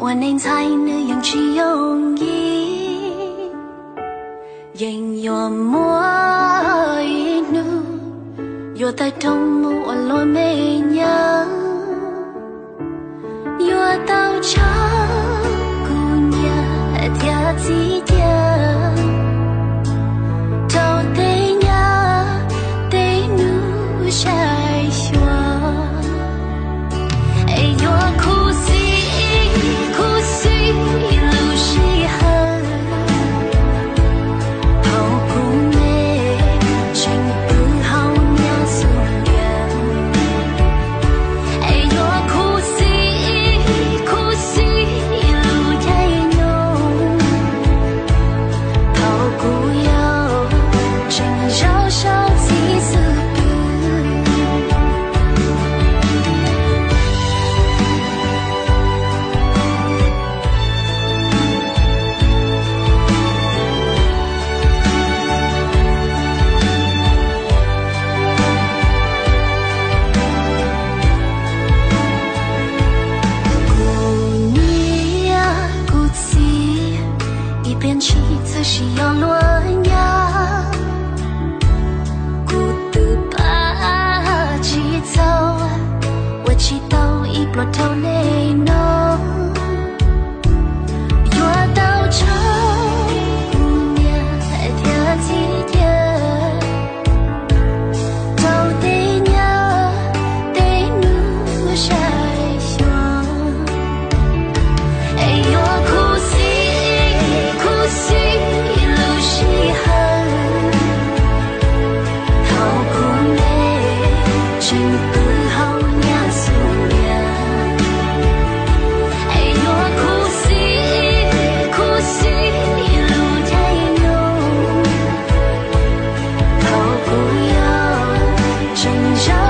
我能才能用去用意，因有莫一怒，有在痛木我落没娘，有到长姑娘跳起跳，到对娘对怒晒雪，哎呦哭死。变起自是要乱呀，孤独把起走，我祈祷一波头内浓，我到处姑娘跳起跳，到底娘对怒晒雪，哎呦哭死。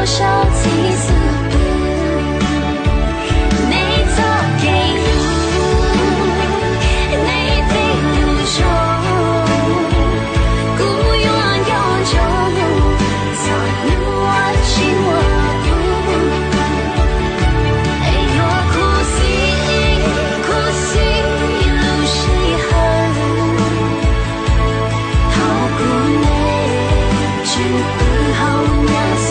小气死不，你早给路，你对路上，孤远永久，早你我情我不，哎呦哭死路是恨，逃不内，只不好娘死。